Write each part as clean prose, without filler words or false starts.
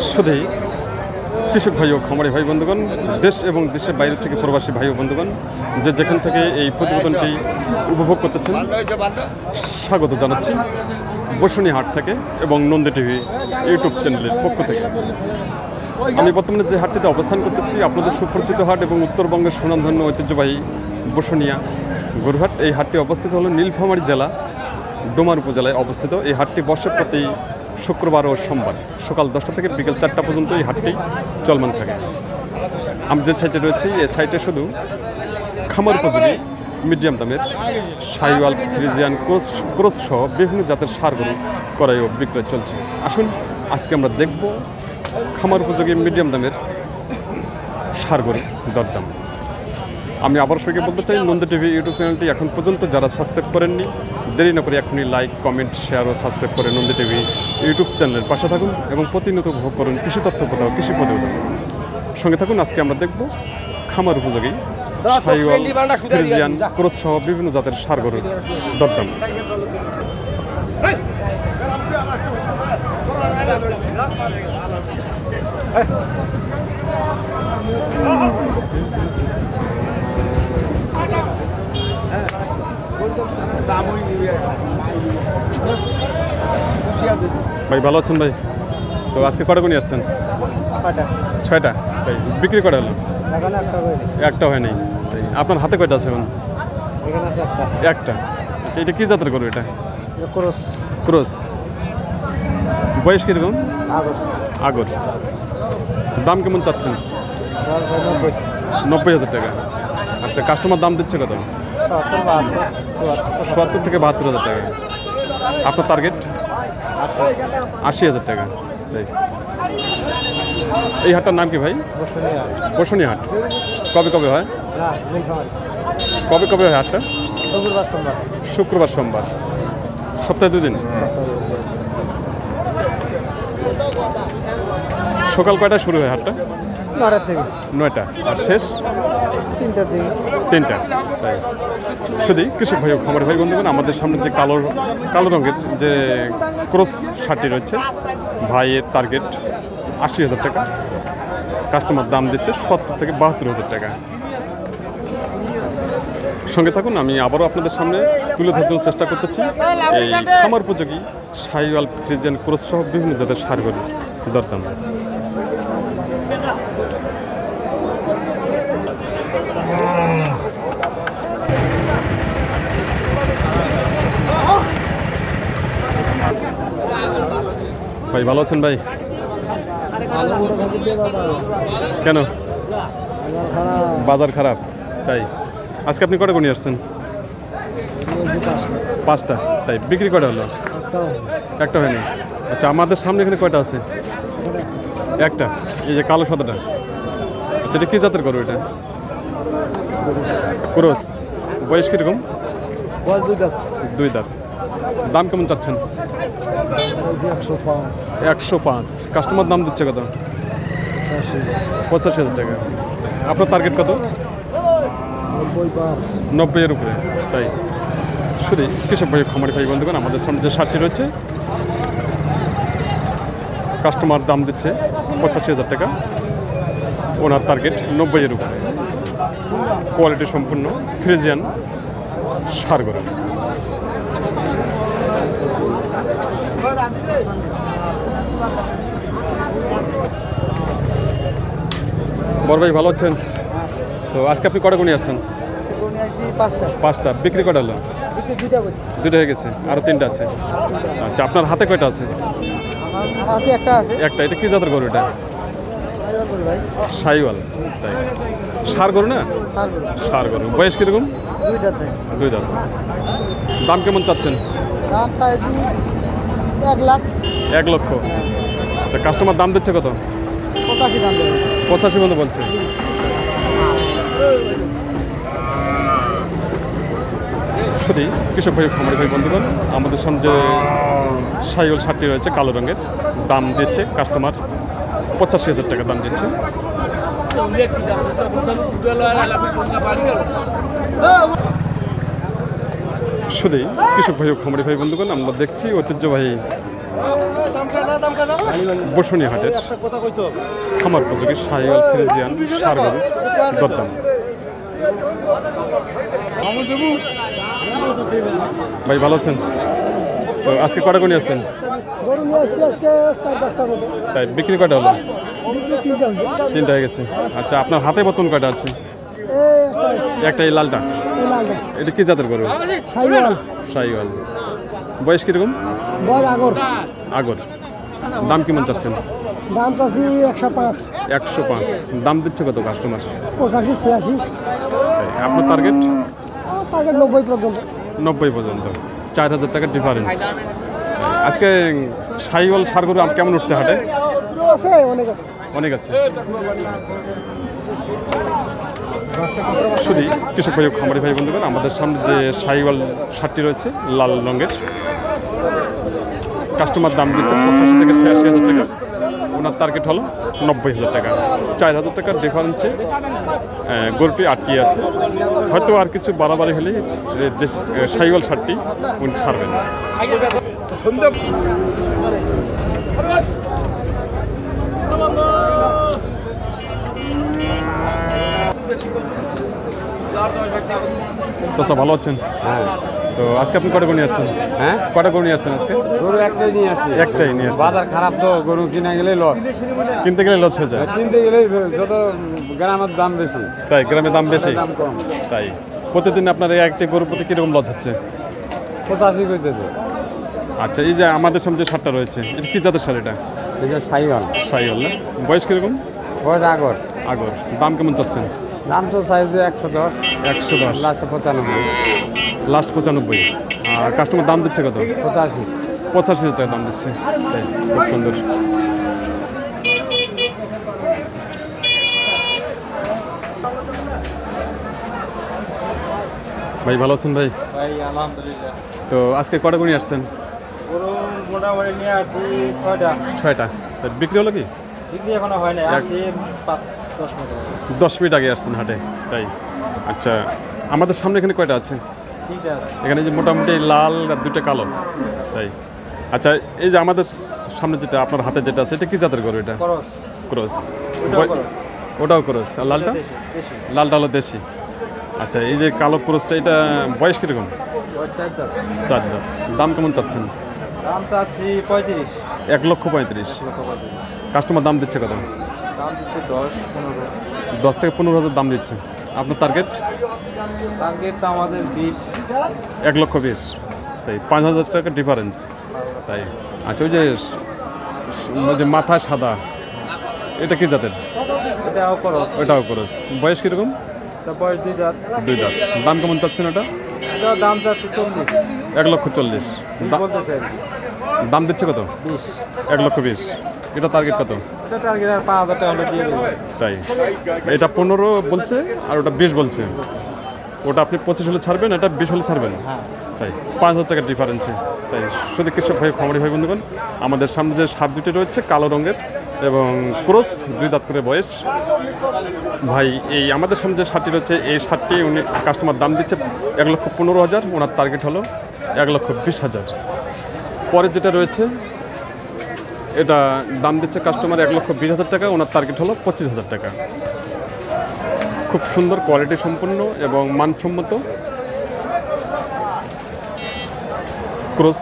শুধু কৃষক ভাই ও খামারি ভাই বন্ধুগণ, দেশ এবং দেশের বাইরে থেকে প্রবাসী ভাই ও বন্ধুগণ, যে যেখান থেকে এই প্রতিবেদনটি উপভোগ করতেছেন, স্বাগত জানাচ্ছি বসুনি হাট থেকে এবং নন্দী টিভি ইউটিউব চ্যানেলের পক্ষ থেকে। আমি বর্তমানে যে হাটটিতে অবস্থান করতেছি আপনাদের সুপরিচিত হাট এবং উত্তরবঙ্গের সুনামধন্য ঐতিহ্যবাহী বসুনিয়া গরুহাট। এই হাটটি অবস্থিত হলো নীলফামারী জেলা ডোমার উপজেলায় অবস্থিত। এই হাটটি বর্ষে প্রতি শুক্রবার ও সোমবার সকাল 10টা থেকে বিকেল 4টা পর্যন্ত এই হাটটি চলমান থাকে। আমি যে সাইটে রয়েছি এই সাইটে শুধু খামার উপযোগী মিডিয়াম দামের সাইওয়াল, ফ্রিজিয়ান, ক্রস সহ বিভিন্ন জাতের ষাঁড় গরু ক্রয় ও বিক্রয় চলছে। আসুন আজকে আমরা দেখব খামার উপযোগী মিডিয়াম দামের ষাঁড় গরু দরদাম। আমি আবার সবাইকে বলতে চাই, নন্দী টিভি ইউটিউব চ্যানেলটি এখন পর্যন্ত যারা সাবস্ক্রাইব করেননি, দেরি না করে এখনই লাইক, কমেন্ট, শেয়ার ও সাবস্ক্রাইব করে নন্দী টিভি ইউটিউব চ্যানেলের পাশে থাকুন এবং প্রতিনিয়ত উপভোগ করুন কৃষি তথ্য কোথাও কৃষি প্রতিবেদন। সঙ্গে থাকুন। আজকে আমরা দেখব খামার উপযোগী সাইওয়াল, ফ্রিজিয়ান, ক্রস সহ বিভিন্ন জাতের ষাঁড় গরুর দরদাম। ভাই ভালো আছেন ভাই? তো আজকে কটা গুণি আসছেন? 6টা। তাই বিক্রি করা হলো? একটা হয় নাই। তাই আপনার হাতে কয়টা আছে এখন? একটা। এটা কি জাতের গরু? এটা ক্রস। বয়স কিরকম? আগর। দাম কেমন চাচ্ছেন? 90,000 টাকা। আচ্ছা, কাস্টমার দাম দিচ্ছে কত? 70 থেকে 72,000 টাকা। আপনার টার্গেট 80,000 টাকা। তাই এই হাটটার নাম কি ভাই? বসুনি হাট। কবে কবে হয়? কবে কবে হয় হাটটা? শুক্রবার সোমবার, সপ্তাহে 2 দিন। সকাল কয়টায় শুরু হয় হাটটা? 9টা আর শেষ 3টা। তাই শুধু কৃষক ভাই ও খামারি ভাই বন্ধুগণ, আমাদের সামনে যে কালো রঙের যে ক্রস ষাঁড়টি রয়েছে, ভাইয়ের টার্গেট 80,000 টাকা। কাস্টমার দাম দিচ্ছে 70 থেকে 72,000 টাকা। সঙ্গে থাকুন। আমি আবারও আপনাদের সামনে তুলে ধরার জন্য চেষ্টা করতেছি এই খামার উপযোগী সাইওয়াল, ফ্রিজিয়ান, ক্রস সহ বিভিন্ন জাতের ষাঁড় গরুর দরদাম। ভাই ভালো আছেন ভাই? কেন? বাজার খারাপ। তাই আজকে আপনি কটা গুণি আসছেন? 5টা। তাই বিক্রি কটা হলো? একটা হয়নি। আচ্ছা, আমাদের সামনে এখানে কয়টা আছে? একটা। এই যে কালো সাদাটা, আচ্ছা এটা কি জাতের গরু? এটা ক্রস। বয়স কিরকম? 2 দাঁত। দাম কেমন চাচ্ছেন? 105। কাস্টমার দাম দিচ্ছে কত? 85,000 টাকা। আপনার টার্গেট কত? 90-এর উপরে। তাই শুধু কৃষক ভাই খামারি ভাই বন্ধুগণ, আমাদের সামনে যে ষাঁড়টি রয়েছে, কাস্টমার দাম দিচ্ছে 85,000 টাকা। ওনার টার্গেট 90-এর উপরে। কোয়ালিটি সম্পূর্ণ ফ্রিজিয়ান ষাঁড় গরু। বড় ভাই ভালো আছেন? তো আজকে আপনি কটা গুণি আসছেন? 5টা। বিক্রি কটা হলো? 2টা হয়ে গেছে, আরও 3টা আছে। আচ্ছা, আপনার হাতে কয়টা আছে? একটা। এটা কি জাতের গরু? এটা সাইওয়াল। তাই ষাঁড় গরু না? ষাঁড় গরু। বয়স কিরকম? 2 দাঁত। দাম কেমন চাচ্ছেন? 1 লক্ষ। আচ্ছা, কাস্টমার দাম দিচ্ছে কত? 85 মতো বলছে। শুধু কৃষক ভাই খামারি ভাই বন্ধুগণ, আমাদের সামনে যে সাইওয়াল ষাঁড়টি রয়েছে কালো রঙের, দাম দিচ্ছে কাস্টমার 85,000 টাকা দাম দিচ্ছে। শুধু কৃষক ভাই ও খামারি ভাই বন্ধুগণ, আমরা দেখছি ঐতিহ্যবাহী বসুনিয়া হাটের খামার উপযোগী শাহিওয়াল ফ্রিজিয়ান ষাঁড় গরু দরদাম। ভাই ভালো আছেন? তো আজকে কটা গরু নিয়ে আসছেন? তাই বিক্রি কয়টা হলো? তিনটা হয়ে গেছে। আচ্ছা, আপনার হাতে বর্তমান কয়টা আছে? একটা এই লালটা। এটা কি জাতের গরু? শাহিওয়াল। বয়স কিরকম? আগর। দাম কেমন চাচ্ছেন? দাম চাচ্ছি 105। 105। দাম দিচ্ছে কত কাস্টমার? 85-86। আপনার টার্গেট? 90 পর্যন্ত। 90 পর্যন্ত। 4000 টাকার ডিফারেন্স। আজকে শাহিওয়াল ষাঁড় গরু কেমন উঠছে হাটে? আছে, অনেক আছে। অনেক আছে। শুধু কৃষক ভাই ও খামারি ভাই বন্ধুগণ, আমাদের সামনে যে শাহিওয়াল ষাঁড়টি রয়েছে লাল রঙের, কাস্টমার দাম দিচ্ছে 85 থেকে 86,000 টাকা। ওনার টার্গেট হলো 90,000 টাকা। 4,000 টাকার ডিফারেন্সে গরুটি আটকিয়ে আছে। হয়তো আর কিছু বাড়াবাড়ি হলেই শাহিওয়াল ষাঁড়টি উনি ছাড়বেন। চাচা ভালো আছেন? হ্যাঁ। তো আজকে আপনি কটা গরু নিয়ে আসছেন? হ্যাঁ, কটা গরু নিয়ে আসছেন আজকে? গরু একটাই নিয়ে আসছি। একটাই নিয়ে আসছেন। বাজার খারাপ তো, গরু কিনা গেলে লস। কিনতে গেলে লস হয়ে যায়। কিনতে গেলে যত গ্রামের দাম বেশি, তাই গ্রামে দাম বেশি। দাম কম। তাই প্রতিদিন আপনার এই একটি গরু প্রতি কীরকম লস হচ্ছে? 85 করতেছে। আচ্ছা, এই যে আমাদের সামনে যে ষাঁড়টা রয়েছে, এটা কি জাতের ষাঁড়? এটা এটা শাহিওয়াল। শাহিওয়াল না? বয়স কীরকম? বয়স আগর। আগর। দাম কেমন চাচ্ছেন? দাম তো চাইছে 110। 110। লাস্ট 95। লাস্ট 95। আর কাস্টমার দাম দিচ্ছে কত? 85। 85,000 টাকা দাম দিচ্ছে। তাই খুব সুন্দর। ভাই ভালো আছেন ভাই? ভাই আলহামদুলিল্লাহ। তো আজকে কটা গরু নিয়ে আসছেন? গরু মোটামুটি নিয়ে আসছি 6টা। 6টা। তো বিক্রি হলো কি? বিক্রি এখনো হয় না, আসছি 5-10 মিনিট। 10 মিনিট আগে আসছেন হাটে। তাই আচ্ছা, আমাদের সামনে এখানে কয়টা আছে? ঠিক আছে। এখানে যে মোটামুটি লাল আর দুটো কালো। তাই আচ্ছা, এই যে আমাদের সামনে যেটা আপনার হাতে যেটা আছে, এটা কি জাতের গরু? এটা খরচ ক্রস। ওটাও খরচ। ওটাও ক্রস। আর লালটা? দেশি। লালটা হলো দেশি। আচ্ছা, এই যে কালো ক্রসটা, এটা বয়স কীরকম? ওই 4 দাঁত। 4 দাঁত। দাম কেমন চাচ্ছেন? দাম চাচ্ছি 35। 1,35,000। কাস্টমার দাম দিচ্ছে কত? দাম দিচ্ছে 10-15। 10 থেকে 15,000 দাম দিচ্ছে। আপনার টার্গেট? টার্গেট তো আমাদের 20। 1,20,000। তাই 5,000 টাকা ডিফারেন্স। তাই আচ্ছা, ওই যে মাথায় সাদা, এটা কি জাতের? এটাও খরচ। ওটাও ক্রস। বয়স কীরকম? এটা বয়স 2 দাঁত। 2 দাঁত। দাম কেমন চাচ্ছেন ওটা? এটাও দাম চাচ্ছি 40। 1,40,000। বলতেছে আর কি। দাম দিচ্ছে কত? 20। 1,20,000। এটা টার্গেট কত? এটা টার্গেট আর 5,000 টাকা হলে দিয়ে দেবো। তাই এটা 15 বলছে আর ওটা 20 বলছে। ওটা আপনি 25 হলে ছাড়বেন, এটা 20 হলে ছাড়বেন। হ্যাঁ। তাই 5,000 টাকার ডিফারেন্সে। তাই শুধু কৃষক ভাই খামারি ভাই বন্ধুগণ, আমাদের সামনে যে ষাঁড় দুটি রয়েছে কালো রঙের এবং ক্রস, 2 দাঁত করে বয়স। ভাই এই আমাদের সামনে যে ষাঁড়টি রয়েছে, এই ষাঁড়টি উনি কাস্টমার দাম দিচ্ছে 1,15,000। ওনার টার্গেট হলো 1,20,000। পরে যেটা রয়েছে এটা দাম দিচ্ছে কাস্টমার 1,20,000 টাকা। ওনার টার্গেট হলো 25,000 টাকা। খুব সুন্দর কোয়ালিটি সম্পন্ন এবং মানসম্মত ক্রস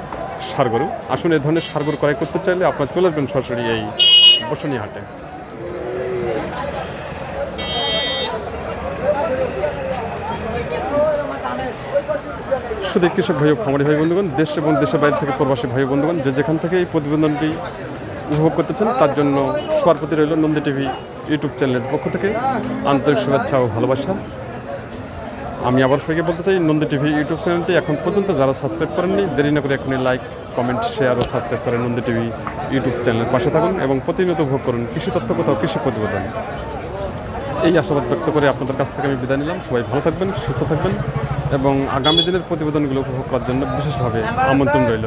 ষাঁড় গরু। আসুন, এই ধরনের ষাঁড় গরু ক্রয় করতে চাইলে আপনার চলে আসবেন সরাসরি এই বসুনিয়া হাটে। শুধু কৃষক ভাই ও খামারি ভাই বন্ধুগণ, দেশ এবং দেশের বাইরে থেকে প্রবাসী ভাই বন্ধুগণ, যে যেখান থেকে এই প্রতিবেদনটি উপভোগ করতেছেন তার জন্য সবার প্রতি রইল নন্দী টিভি ইউটিউব চ্যানেলের পক্ষ থেকে আন্তরিক শুভেচ্ছা ও ভালোবাসা। আমি আবার সবাইকে বলতে চাই, নন্দী টিভি ইউটিউব চ্যানেলটি এখন পর্যন্ত যারা সাবস্ক্রাইব করেননি, দেরি না করে এখনই লাইক, কমেন্ট, শেয়ার ও সাবস্ক্রাইব করে নন্দী টিভি ইউটিউব চ্যানেলের পাশে থাকুন এবং প্রতিনিয়ত উপভোগ করুন কৃষি তথ্য কোথাও কৃষি প্রতিবেদন। এই আশাবাদ ব্যক্ত করে আপনাদের কাছ থেকে আমি বিদায় নিলাম। সবাই ভালো থাকবেন, সুস্থ থাকবেন এবং আগামী দিনের প্রতিবেদনগুলো উপভোগ করার জন্য বিশেষভাবে আমন্ত্রণ রইল।